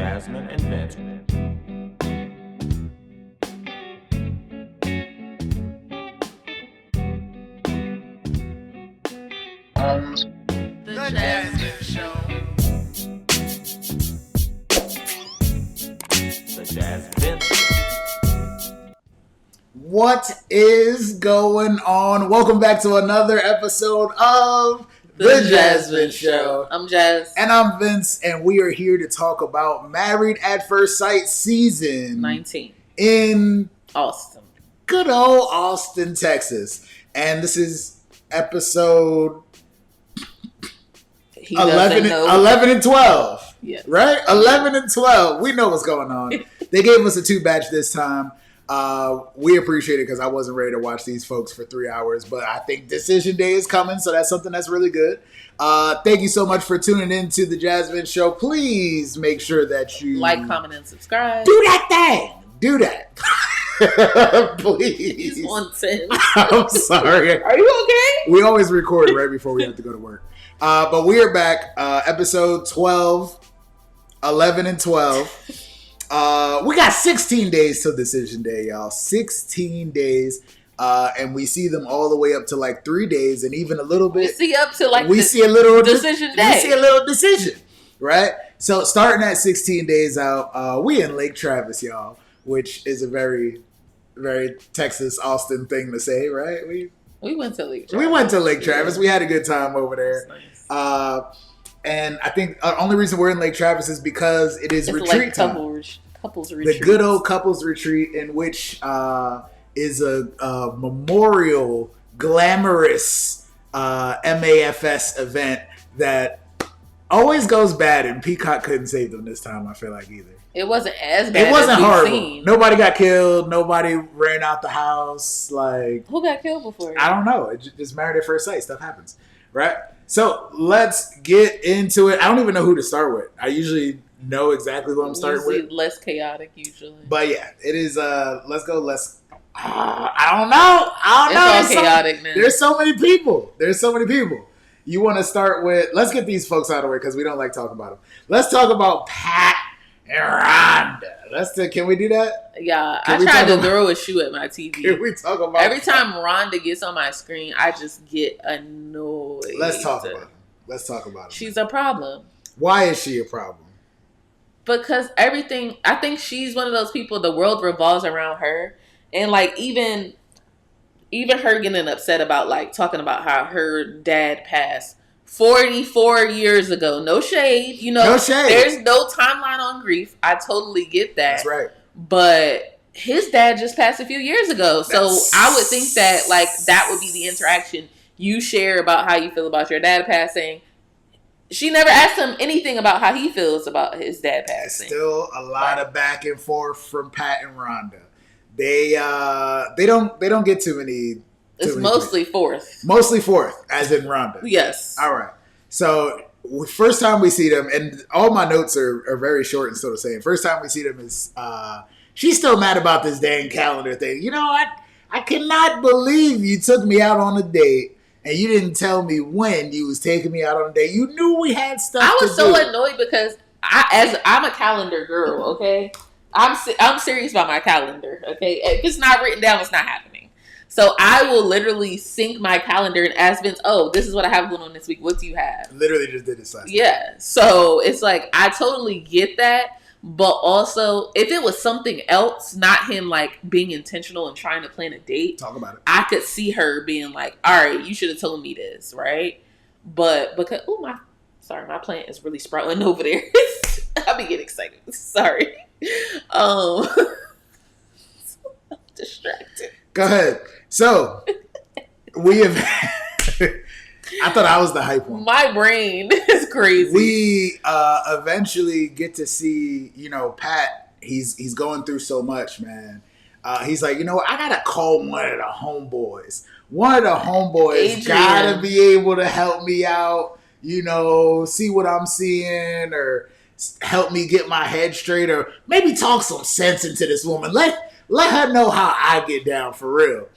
Jasmyne and Vince. The JasVynce Show. The JasVynce Show. What is going on? Welcome back to another episode of The JasVynce Show. I'm Jazz. And I'm Vince, and we are here to talk about Married at First Sight season 19. in Austin. good old Austin, Texas. And this is episode 11 and 12. Yes. Right? 11 and 12. We know what's going on. They gave us a 2-batch this time. We appreciate it because I wasn't ready to watch these folks for 3 hours, but I think decision day is coming, so that's something that's really good. Thank you so much for tuning in to the JasVynce Show. Please make sure that you like, comment, and subscribe. do that thing. Do that. Please. He's 110. I'm sorry. Are you okay? We always record right before we have to go to work. But we are back. Episode 12, 11 and 12. We got 16 days till decision day, y'all. 16 days. And we see them all the way up to like 3 days and even a little bit. We see up to like we see a little decision day. We see a little decision, right? So starting at 16 days out, we in Lake Travis, y'all, which is a very, very Texas, Austin thing to say, right? We went to Lake Travis. We went to Lake Travis. We had a good time over there. Nice. And I think the only reason we're in Lake Travis is because it is retreat like time. Couples retreat. The good old couples retreat, in which is a memorial, glamorous MAFS event that always goes bad, and Peacock couldn't save them this time, I feel like, either. It wasn't as bad. It wasn't as we've horrible. seen. Nobody got killed. Nobody ran out the house. Like, Who got killed before? I don't know. It's Married at First Sight. Stuff happens, right? So let's get into it. I don't even know who to start with. I usually know exactly who I'm starting with. Less chaotic usually. But yeah, it is. Let's go. I don't know. It's all chaotic now. There's so many people. You want to start with? Let's get these folks out of the way because we don't like talking about them. Let's talk about Pat and Rhonda. Can we do that? Yeah, I tried to throw a shoe at my TV. Can we talk about every time Rhonda gets on my screen, I just get annoyed. Let's talk about it. She's a problem. Why is she a problem? Because everything, I think she's one of those people, the world revolves around her. And like even her getting upset about like talking about how her dad passed 44 years ago. No shade. No shade. There's no timeline on grief. I totally get that. That's right. But his dad just passed a few years ago. So I would think that like that would be the interaction you share about how you feel about your dad passing. She never asked him anything about how he feels about his dad passing. Still a lot of back and forth from Pat and Rhonda. They don't get too many. It's mostly fourth. Mostly fourth, as in Rhonda. Yes. All right. So first time we see them, and all my notes are very short and still the same. First time we see them is she's still mad about this dang calendar thing. You know, I cannot believe you took me out on a date and you didn't tell me when you was taking me out on a date. You knew we had stuff. I was so annoyed because I'm a calendar girl. Okay. I'm serious about my calendar, okay? If it's not written down, it's not happening. So I will literally sync my calendar and ask Vince, oh, this is what I have going on this week. What do you have? Literally just did this last night. Yeah. So it's like, I totally get that. But also, if it was something else, not him like being intentional and trying to plan a date. Talk about it. I could see her being like, all right, you should have told me this, right? But because, my plant is really sprouting over there. I'll be getting excited. Sorry. I'm distracted. Go ahead. So we have. I thought I was the hype one. My brain is crazy. We eventually get to see, Pat. He's going through so much, man. He's like, I gotta call one of the homeboys. One of the homeboys Adrian. gotta be able to help me out. See what I'm seeing, or help me get my head straight, or maybe talk some sense into this woman. Let her know how I get down for real,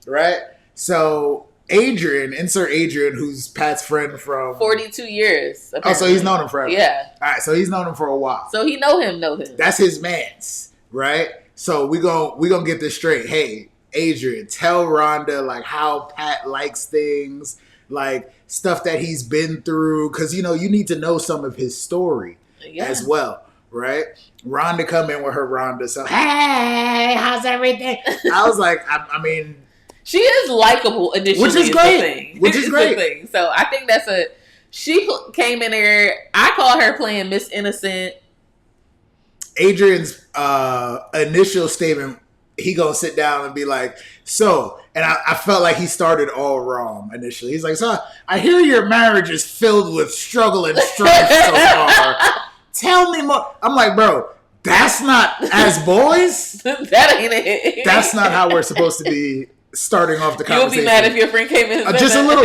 right? So Adrian, insert Adrian, who's Pat's friend from 42 years. Apparently. Oh, so he's known him forever. Yeah. All right, so he's known him for a while. So he know him. That's his mans, right? So we gonna get this straight. Hey, Adrian, tell Rhonda like how Pat likes things, like stuff that he's been through, because you need to know some of his story as well, right? Rhonda come in with her Rhonda, so hey, how's everything? I was like, I mean, she is likable initially, which is great. Which is great. So I think she came in there. I call her playing Miss Innocent. Adrian's initial statement, he gonna sit down and be like, so, and I felt like he started all wrong initially. He's like, so I hear your marriage is filled with struggle and strife so far. Tell me more. I'm like, bro, that's not, as boys, that ain't it. That's not how we're supposed to be starting off the conversation. You'll be mad if your friend came in and just a little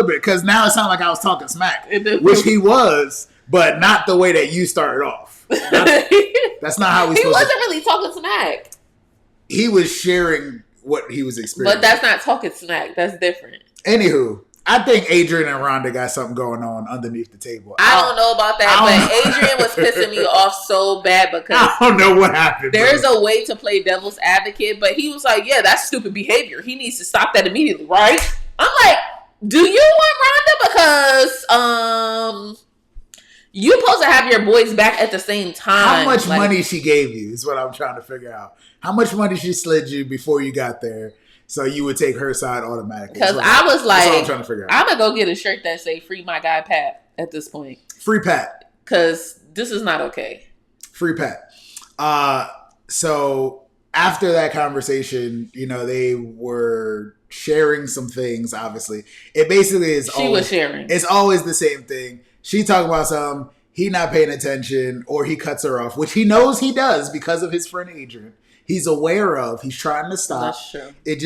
bit, because now it sounded like I was talking smack, which he was, but not the way that you started off. That's not how we. He wasn't really talking smack. He was sharing what he was experiencing, but that's not talking smack. That's different. Anywho, I think Adrian and Rhonda got something going on underneath the table. I don't know about that, but Adrian was pissing me off so bad because I don't know what happened. There's a way to play devil's advocate, but he was like, yeah, that's stupid behavior. He needs to stop that immediately, right? I'm like, do you want Rhonda? Because you supposed to have your boys back at the same time. How much money she gave you is what I'm trying to figure out. How much money she slid you before you got there? So you would take her side automatically. Because I was like, I'm trying to figure out. I'm going to go get a shirt that say free my guy Pat at this point. Free Pat. Because this is not okay. Free Pat. So after that conversation, they were sharing some things, obviously. It basically is was sharing. It's always the same thing. She talking about something, he not paying attention, or he cuts her off, which he knows he does because of his friend Adrian. He's aware of. He's trying to stop. That's true. It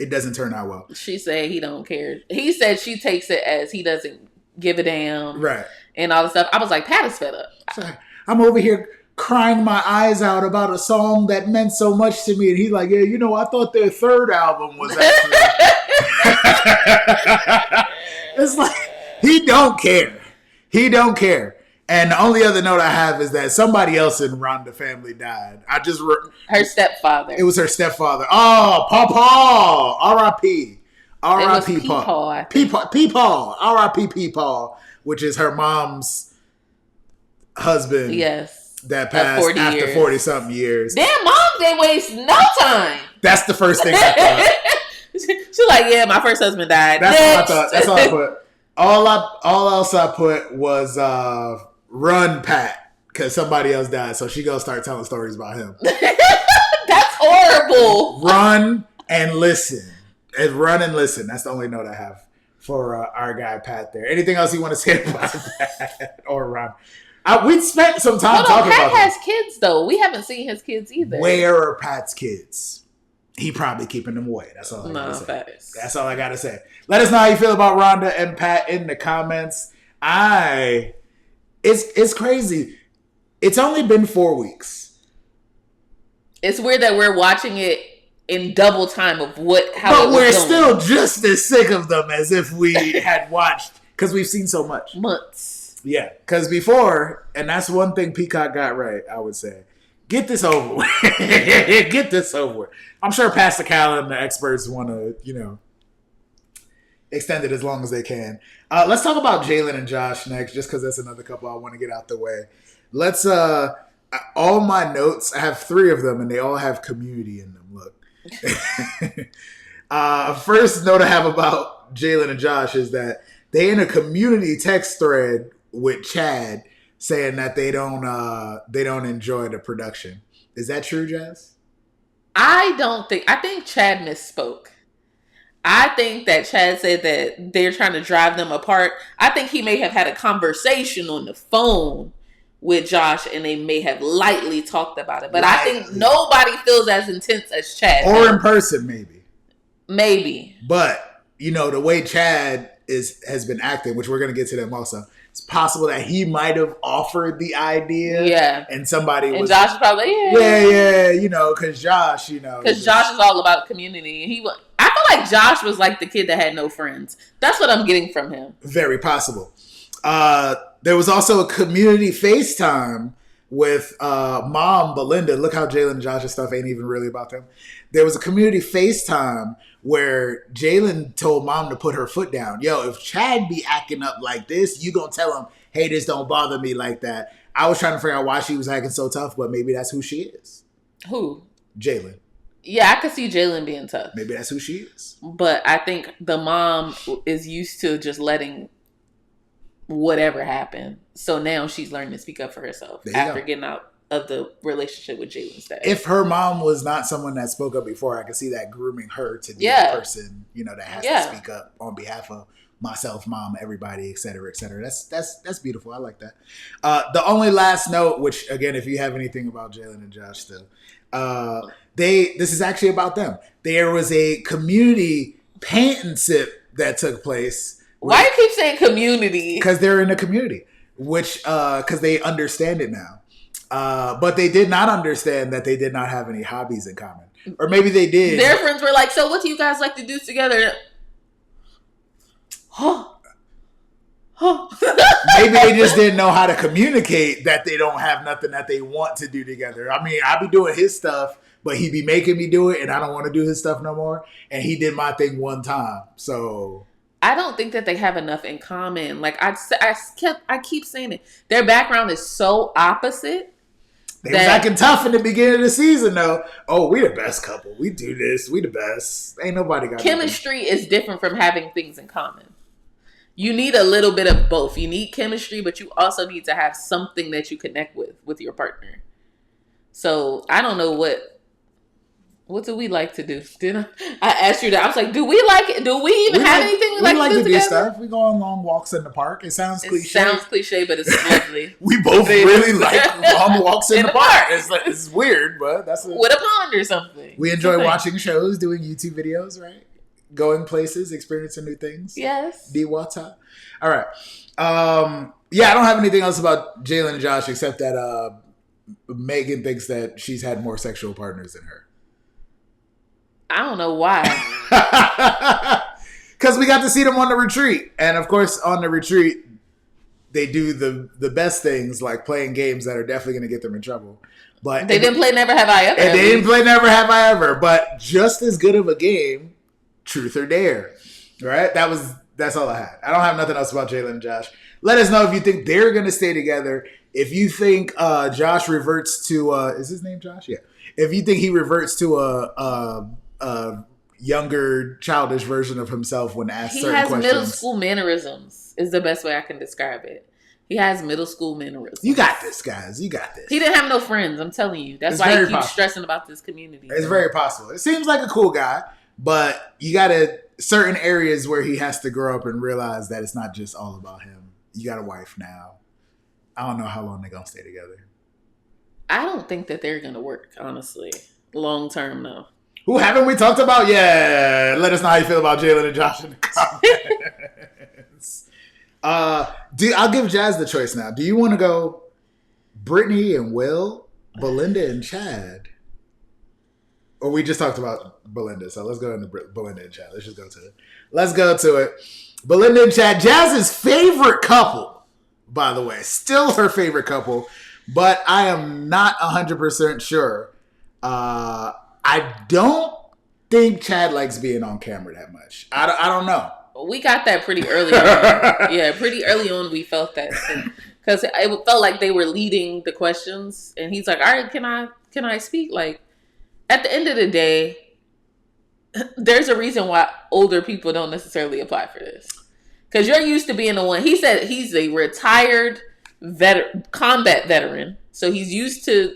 doesn't turn out well. She said he don't care. He said she takes it as he doesn't give a damn. Right. And all the stuff. I was like, Pat is fed up. Sorry. I'm over here crying my eyes out about a song that meant so much to me. And he's like, yeah, I thought their third album was actually. It's like, he don't care. He don't care. And the only other note I have is that somebody else in Rhonda family died. Her stepfather. It was her stepfather. Oh, Paul. R.I.P. R.I.P. Paul. Paul. R.I.P. Paul, which is her mom's husband. Yes. That passed after 40-something years. Damn, mom didn't waste no time. That's the first thing I thought. She's like, yeah, my first husband died. That's what I thought. That's all I put. All else I put was run Pat, because somebody else died, so she gonna start telling stories about him. That's horrible. Run and listen. That's the only note I have for our guy Pat there. Anything else you want to say about Pat or Ron? We spent some time talking Pat about Pat has kids, though. We haven't seen his kids either. Where are Pat's kids? He probably keeping them away. That's all I gotta say. Facts. That's all I gotta say. Let us know how you feel about Rhonda and Pat in the comments. It's crazy. It's only been 4 weeks. It's weird that we're watching it in double time of how but we're still just as sick of them as if we had watched, because we've seen so much. Months. Yeah, because before, and that's one thing Peacock got right, I would say. Get this over with. Get this over with. I'm sure Pastor Cal and the experts want to, extend it as long as they can. Let's talk about Jalen and Josh next, just because that's another couple I want to get out the way. Let's, all my notes, I have 3 of them, and they all have community in them. Look. First note I have about Jalen and Josh is that they in a community text thread with Chad saying that they don't enjoy the production. Is that true, Jazz? I think Chad misspoke. I think that Chad said that they're trying to drive them apart. I think he may have had a conversation on the phone with Josh and they may have lightly talked about it. But I think nobody feels as intense as Chad. Or in person, maybe. Maybe. But, the way Chad has been acting, which we're going to get to them also, it's possible that he might have offered the idea. Yeah. And somebody was... And Josh is probably, yeah, because Josh, Because Josh is all about community. I feel like Josh was like the kid that had no friends. That's what I'm getting from him. Very possible. There was also a community FaceTime with mom Belinda. Look how Jalen and Josh's stuff ain't even really about them. There was a community FaceTime where Jalen told mom to put her foot down. Yo, if Chad be acting up like this, you gonna tell him, hey, this don't bother me like that. I was trying to figure out why she was acting so tough, but maybe that's who she is. Who? Jalen. Yeah, I could see Jalen being tough. Maybe that's who she is. But I think the mom is used to just letting whatever happen. So now she's learning to speak up for herself after getting out of the relationship with Jalen's dad. If her mom was not someone that spoke up before, I could see that grooming her to be the person, that has to speak up on behalf of myself, mom, everybody, et cetera, et cetera. That's beautiful. I like that. The only last note, which again, if you have anything about Jalen and Josh still, this is actually about them. There was a community paint and sip that took place. Why do you keep saying community? Because they're in a community, which because they understand it now. But they did not understand that they did not have any hobbies in common. Or maybe they did. Their friends were like, so what do you guys like to do together? Maybe they just didn't know how to communicate that they don't have nothing that they want to do together. I mean, I be doing his stuff, but he be making me do it, and I don't want to do his stuff no more. And he did my thing one time, so... I don't think that they have enough in common. Like, I keep saying it. Their background is so opposite. They was acting tough in the beginning of the season, though. Oh, we the best couple. We do this. We the best. Ain't nobody got chemistry is different from having things in common. You need a little bit of both. You need chemistry, but you also need to have something that you connect with your partner. So I don't know what do we like to do? I asked you that. I was like, do we like it? Do we even have anything we like to do stuff. We go on long walks in the park. It sounds cliche. But it's lovely. We both really like long walks in the park. It's weird, but that's with a pond or something. We enjoy watching shows, doing YouTube videos, right? Going places, experiencing new things. Yes. D-Wata. All right. Yeah, I don't have anything else about Jalen and Josh except that Megan thinks that she's had more sexual partners than her. I don't know why. Because we got to see them on the retreat. And of course, on the retreat, they do the best things like playing games that are definitely going to get them in trouble. But they didn't play Never Have I Ever. And they didn't play Never Have I Ever. But just as good of a game, Truth or Dare. Right? That's all I had. I don't have nothing else about Jalen and Josh. Let us know if you think they're going to stay together. If you think Josh reverts to... is his name Josh? Yeah. If you think he reverts to a younger, childish version of himself when asked certain questions. He has middle school mannerisms, is the best way I can describe it. He has middle school mannerisms. You got this, guys. You got this. He didn't have no friends, I'm telling you. That's why he keeps stressing about this community. It's very possible. It seems like a cool guy, but you got to... certain areas where he has to grow up and realize that it's not just all about him. You got a wife now. I don't know how long they're going to stay together. I don't think that they're going to work, honestly. Long term, though. Who haven't we talked about? Yeah. Let us know how you feel about Jalen and Josh in the comments. I'll give Jazz the choice now. Do you want to go Brittany and Will, Belinda and Chad? Or we just talked about Belinda, so let's go into Belinda and Chad. Let's just go to it. Let's go to it. Belinda and Chad, Jazz's favorite couple, by the way. Still her favorite couple, but I am not 100% sure. I don't think Chad likes being on camera that much. I don't know. We got that pretty early on. Yeah, pretty early on we felt that. Because it felt like they were leading the questions. And he's like, all right, can I speak? Like, at the end of the day, there's a reason why older people don't necessarily apply for this. Because you're used to being the one. He said he's a retired combat veteran. So he's used to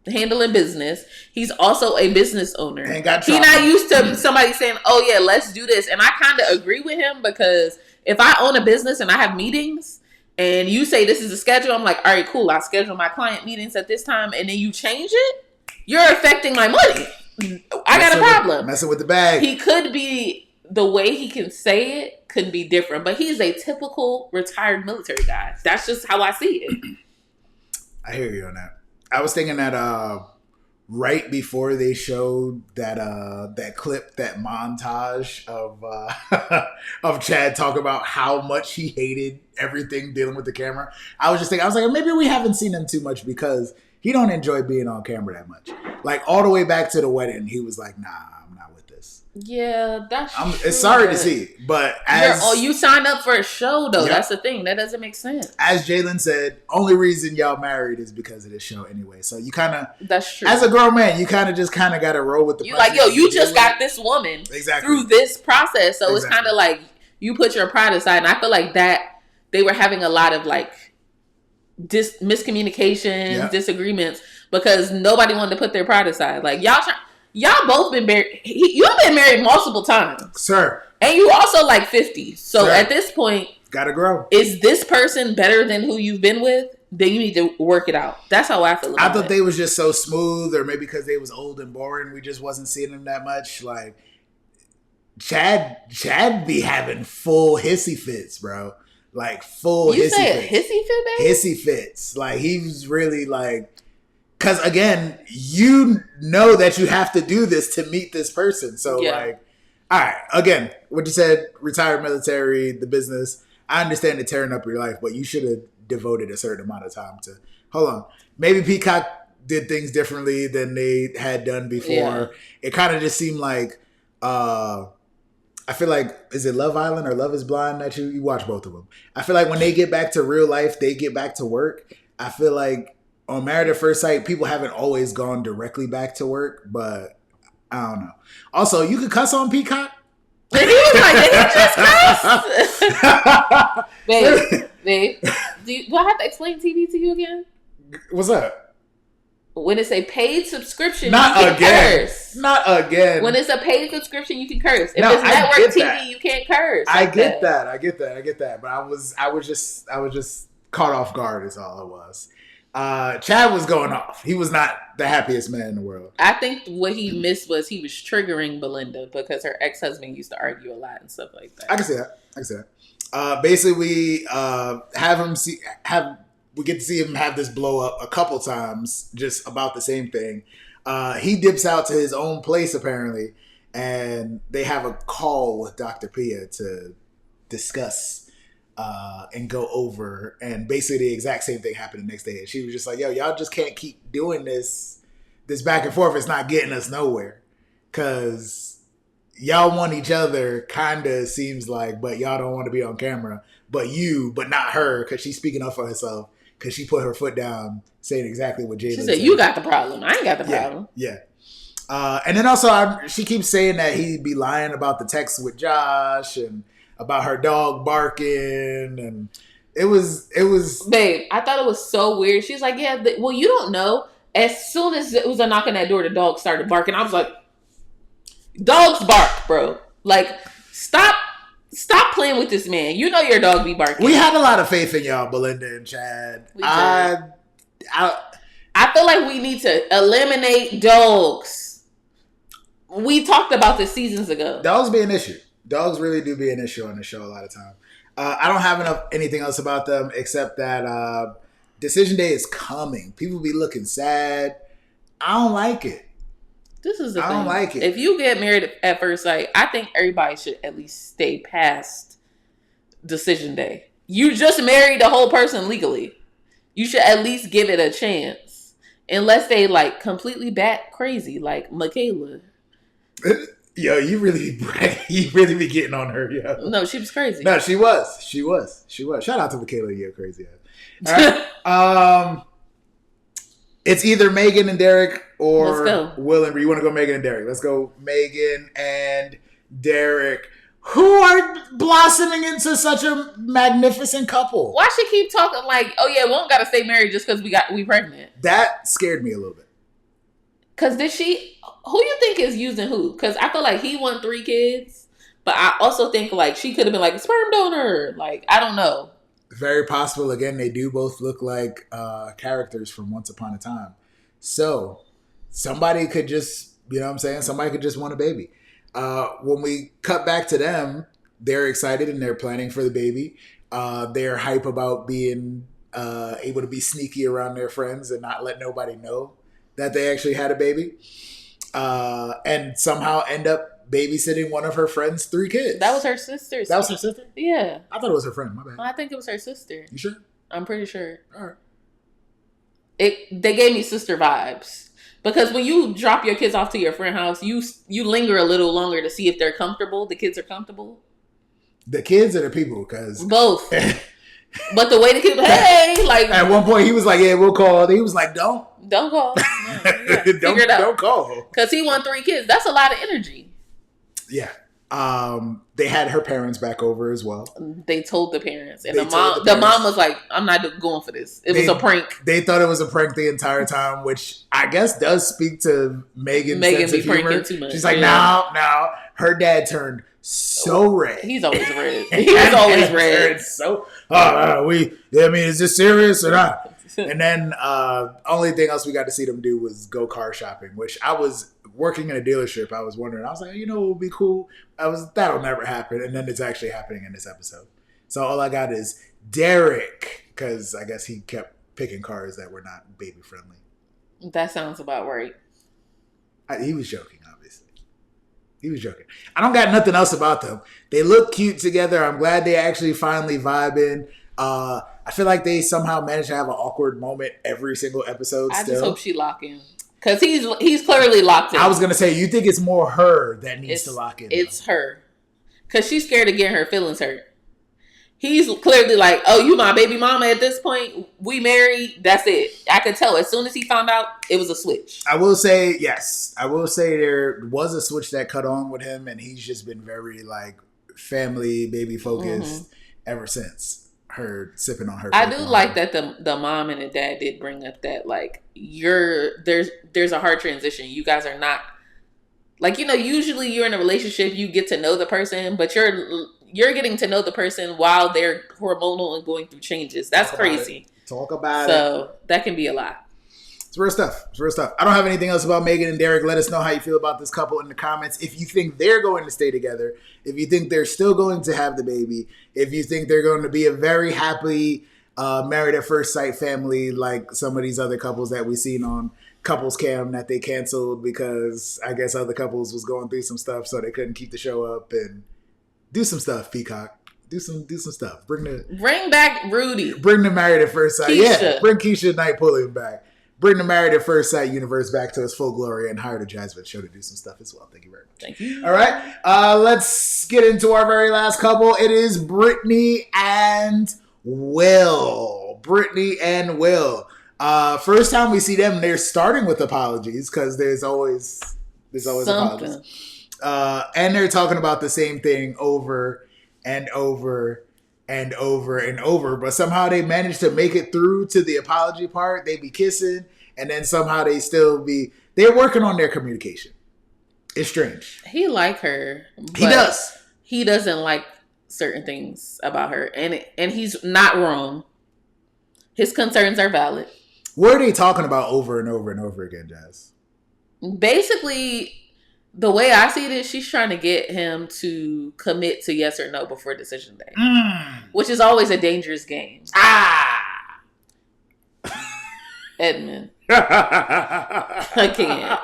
handling business. He's also a business owner. He's not used to somebody saying, oh yeah, let's do this. And I kind of agree with him because if I own a business and I have meetings and you say this is a schedule, I'm like, all right, cool. I'll schedule my client meetings at this time and then you change it. You're affecting my money. I got a problem. Messing with the bag. He could be, the way he can say it could be different, but he's a typical retired military guy. That's just how I see it. I hear you on that. I was thinking that right before they showed that clip, that montage of of Chad talk about how much he hated everything dealing with the camera, I was just thinking, I was like, maybe we haven't seen him too much because he don't enjoy being on camera that much. Like all the way back to the wedding, he was like, nah, I'm not with this. Yeah, that's true. It's sorry to see, but you signed up for a show though. Yep. That's the thing. That doesn't make sense. As Jalen said, only reason y'all married is because of this show anyway. So you kind of, that's true. As a grown man, you kind of got to roll with the. You like, yo, you just got this woman exactly through this process, so it's kind of like you put your pride aside, and I feel like that they were having a lot of like miscommunications, disagreements because nobody wanted to put their pride aside. Like y'all both been married. You've been married multiple times, sir, and you also like 50. So sir, at this point, gotta grow. Is this person better than who you've been with? Then you need to work it out. That's how I feel about it. I thought they was just so smooth, or maybe because they was old and boring, we just wasn't seeing them that much. Like Chad be having full hissy fits, bro. Like full you hissy say fits. A hissy fit, baby? Hissy fits. Like he's really like. Because, again, you know that you have to do this to meet this person. So, like, all right, again, what you said, retired military, the business. I understand it tearing up your life, but you should have devoted a certain amount of time to, hold on, maybe Peacock did things differently than they had done before. Yeah. It kind of just seemed like, I feel like, is it Love Island or Love is Blind that you watch both of them? I feel like when they get back to real life, they get back to work. I feel like, on Married at First Sight, people haven't always gone directly back to work, but I don't know. Also, you could cuss on Peacock. And he was like, did he just cuss? babe, do I have to explain TV to you again? What's up? When it's a paid subscription, not you can again. curse. Not again. When it's a paid subscription, you can curse. If it's network TV, you can't curse. I get that. But I was just caught off guard is all it was. Chad was going off. He was not the happiest man in the world. I think what he missed was he was triggering Belinda because her ex-husband used to argue a lot and stuff like that. I can see that. Basically, we we get to see him have this blow up a couple times, just about the same thing. He dips out to his own place apparently, and they have a call with Dr. Pia to discuss. And go over, and basically the exact same thing happened the next day. And she was just like, yo, y'all just can't keep doing this back and forth. It's not getting us nowhere. Because y'all want each other, kind of seems like, but y'all don't want to be on camera. But not her, because she's speaking up for herself, because she put her foot down, saying exactly what Jalen said. She said, you got the problem. I ain't got the problem. Yeah. And then also, she keeps saying that he'd be lying about the text with Josh, and about her dog barking, and it was. Babe, I thought it was so weird. She's like, yeah, well, you don't know. As soon as it was a knock on that door, the dog started barking. I was like, dogs bark, bro. Like, stop playing with this man. You know your dog be barking. We had a lot of faith in y'all, Belinda and Chad. I feel like we need to eliminate dogs. We talked about this seasons ago. Dogs be an issue. Dogs really do be an issue on the show a lot of time. I don't have anything else about them except that decision day is coming. People be looking sad. I don't like it. This is the thing. I don't like it. If you get married at first sight, I think everybody should at least stay past decision day. You just married the whole person legally. You should at least give it a chance. Unless they like completely bat crazy, like Michaela. Yo, you really be getting on her, yo. No, she was crazy. No, she was. Shout out to Michaela, you crazy ass. All right. It's either Megan and Derek or Will and Bree. You want to go Megan and Derek? Let's go Megan and Derek, who are blossoming into such a magnificent couple. Why she keep talking like, oh yeah, we don't gotta stay married just because we pregnant? That scared me a little bit. Cause who you think is using who? Cause I feel like he won 3 kids, but I also think like she could have been like a sperm donor. Like, I don't know. Very possible. Again, they do both look like characters from Once Upon a Time. So somebody could just, you know what I'm saying? Somebody could just want a baby. When we cut back to them, they're excited and they're planning for the baby. They're hype about being able to be sneaky around their friends and not let nobody know that they actually had a baby, and somehow end up babysitting one of her friend's 3 kids. That was her sister. That was her sister? Yeah. I thought it was her friend. My bad. I think it was her sister. You sure? I'm pretty sure. All right. They gave me sister vibes. Because when you drop your kids off to your friend's house, you linger a little longer to see if they're comfortable. The kids are comfortable. The kids or the people? Because both. But the way the kids, hey, like at one point he was like, "Yeah, we'll call." He was like, "Don't call. No, figure it out. Don't call." Because he won 3 kids. That's a lot of energy. Yeah. They had her parents back over as well. They told the parents, and They the mom was like, "I'm not going for this. It was a prank." They thought it was a prank the entire time, which I guess does speak to Megan's sense of humor. Too much. She's like, "No." Her dad turned so red. He's always red. He was always red. So, is this serious or not? And then only thing else we got to see them do was go car shopping, which I was working in a dealership. I was wondering, I was like, what would be cool? That'll never happen. And then it's actually happening in this episode. So all I got is Derek, because I guess he kept picking cars that were not baby friendly. That sounds about right. He was joking, obviously. He was joking. I don't got nothing else about them. They look cute together. I'm glad they actually finally vibing. I feel like they somehow managed to have an awkward moment every single episode. I just hope she lock in. Because he's clearly locked in. I was going to say, you think it's more her that needs to lock in? It's her. Because she's scared of getting her feelings hurt. He's clearly like, oh, you my baby mama at this point. We married. That's it. I could tell. As soon as he found out, it was a switch. I will say, yes. I will say there was a switch that cut on with him. And he's just been very like family, baby focused ever since. Her sipping on her. I do like that the mom and the dad did bring up that like there's a hard transition. You guys are not like, usually you're in a relationship, you get to know the person, but you're getting to know the person while they're hormonal and going through changes. That's crazy. Talk about it. So that can be a lot. It's real stuff. I don't have anything else about Megan and Derek. Let us know how you feel about this couple in the comments. If you think they're going to stay together, if you think they're still going to have the baby, if you think they're going to be a very happy married at first sight family like some of these other couples that we've seen on Couples Cam that they canceled because I guess other couples was going through some stuff so they couldn't keep the show up, and do some stuff, Peacock. Do some stuff. Bring back Rudy. Bring the married at first sight. Keisha. Yeah, bring Keisha Knight Pulliam back. Bring the Married at First Sight universe back to its full glory and hire the JasVynce show to do some stuff as well. Thank you very much. Thank you. All right. Let's get into our very last couple. It is Brittany and Will. First time we see them, they're starting with apologies because there's always apologies. And they're talking about the same thing over and over and over and over, but somehow they managed to make it through to the apology part. They be kissing, and then somehow they're working on their communication. It's strange. He like her. He does. He doesn't like certain things about her, and he's not wrong. His concerns are valid. What are they talking about over and over and over again, Jazz? Basically, the way I see it is she's trying to get him to commit to yes or no before decision day. Which is always a dangerous game. Edmund. I can't.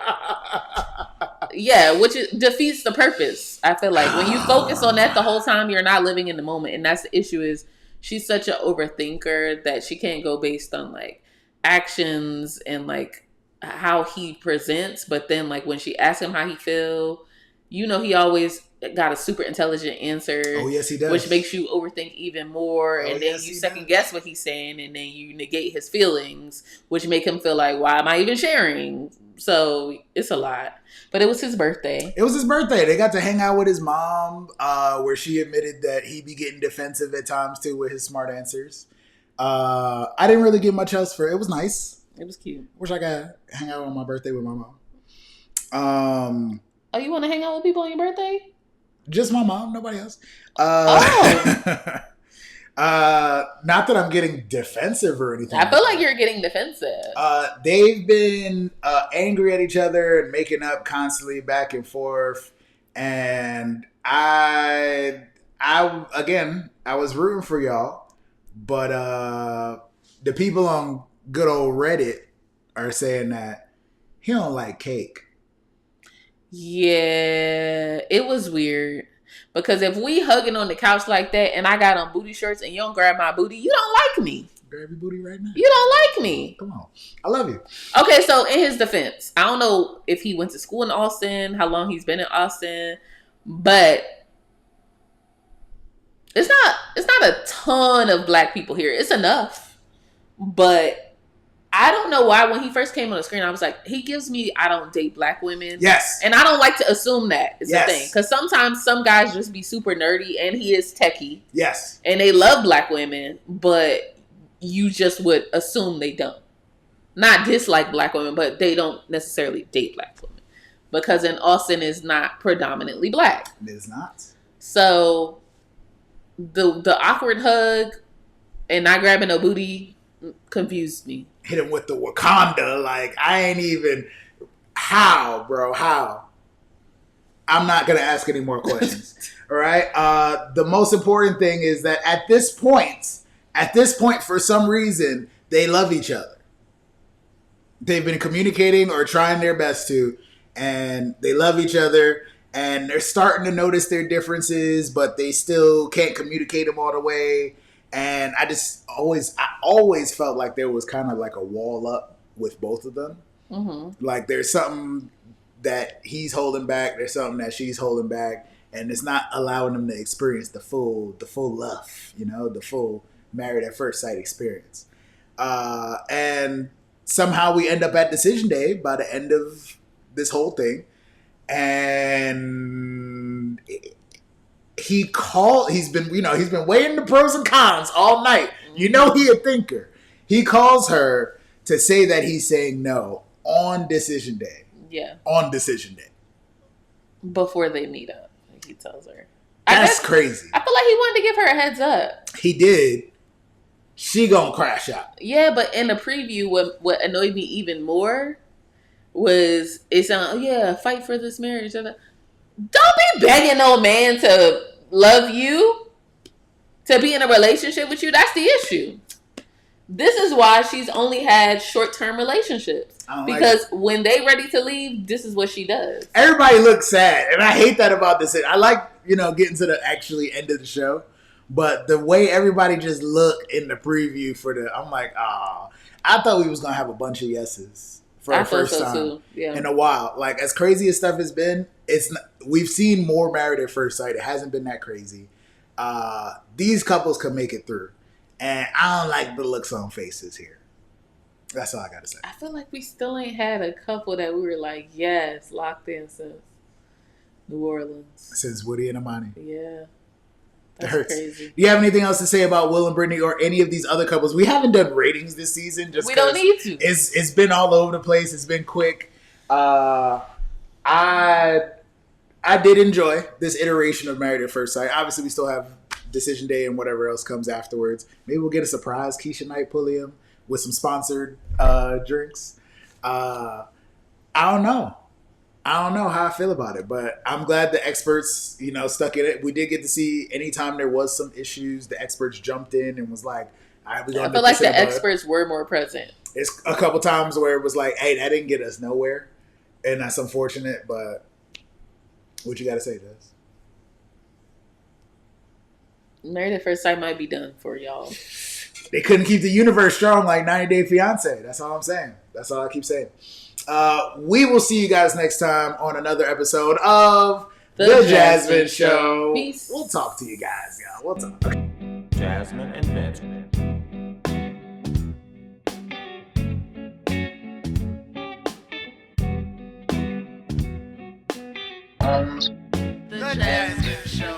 Yeah, which defeats the purpose. I feel like when you focus on that the whole time, you're not living in the moment. And that's the issue is she's such an overthinker that she can't go based on like actions and like how he presents, but then like when she asks him how he feel, he always got a super intelligent answer. Oh yes, he does. Which makes you overthink even more, and then you second guess what he's saying, and then you negate his feelings, which make him feel like, why am I even sharing? So it's a lot. But it was his birthday. They got to hang out with his mom, where she admitted that he be getting defensive at times too with his smart answers. I didn't really get much else for it. It was nice. It was cute. Wish I could hang out on my birthday with my mom. Oh, you want to hang out with people on your birthday? Just my mom, nobody else. Not that I'm getting defensive or anything. I feel like you're getting defensive. They've been angry at each other and making up constantly back and forth. And I was rooting for y'all, but the people on good old Reddit are saying that he don't like cake. Yeah, it was weird. Because if we hugging on the couch like that and I got on booty shorts and you don't grab my booty, you don't like me. Grab your booty right now. You don't like me. Come on. I love you. Okay, so in his defense, I don't know if he went to school in Austin, how long he's been in Austin, but it's not a ton of black people here. It's enough. But I don't know why when he first came on the screen, I was like, he gives me I don't date black women. Yes. And I don't like to assume that is Yes. the thing. Because sometimes some guys just be super nerdy and he is techie. Yes. And they love black women, but you just would assume they don't. Not dislike black women, but they don't necessarily date black women. Because in Austin is not predominantly black. It is not. So the awkward hug and not grabbing a booty confused me. Hit him with the Wakanda. Like, I ain't even... How, bro? How? I'm not going to ask any more questions. All right? The most important thing is that at this point, for some reason, they love each other. They've been communicating or trying their best to, and they love each other, and they're starting to notice their differences, but they still can't communicate them all the way. And I always felt like there was kind of like a wall up with both of them. Mm-hmm. Like there's something that he's holding back, there's something that she's holding back, and it's not allowing them to experience the full love, the full married at first sight experience. And somehow we end up at decision day by the end of this whole thing, and he's been weighing the pros and cons all night. He a thinker. He calls her to say that he's saying no on decision day. Yeah. On decision day. Before they meet up, he tells her. That's crazy. I feel like he wanted to give her a heads up. He did. She gonna crash out. Yeah, but in the preview, what annoyed me even more was fight for this marriage. Don't be begging no man to love you, to be in a relationship with you. That's the issue. This is why she's only had short-term relationships. Because when they ready to leave, this is what she does. Everybody looks sad, and I hate that about this. I like, getting to the actually end of the show, but the way everybody just looked in the preview I'm like, I thought we was going to have a bunch of yeses for the first time in a while. Like, as crazy as stuff has been, we've seen more Married at First Sight. It hasn't been that crazy. These couples can make it through. And I don't like the looks on faces here. That's all I got to say. I feel like we still ain't had a couple that we were like, yes, locked in since New Orleans. Since Woody and Imani. Yeah. That hurts. Crazy. Do you have anything else to say about Will and Brittany or any of these other couples? We haven't done ratings this season. We don't need to. It's been all over the place. It's been quick. I did enjoy this iteration of Married at First Sight. Obviously, we still have Decision Day and whatever else comes afterwards. Maybe we'll get a surprise Keisha Knight Pulliam with some sponsored drinks. I don't know how I feel about it, but I'm glad the experts, stuck in it. We did get to see anytime there was some issues, the experts jumped in and was like, I feel like the experts were more present. It's a couple times where it was like, hey, that didn't get us nowhere. And that's unfortunate, but what you got to say, Des? Married at First Sight might be done for y'all. They couldn't keep the universe strong like 90 Day Fiancé. That's all I'm saying. That's all I keep saying. We will see you guys next time on another episode of The JasVynce Show. Peace. We'll talk to you guys, y'all. We'll talk. Jasmyne and Vince. The JasVynce Show.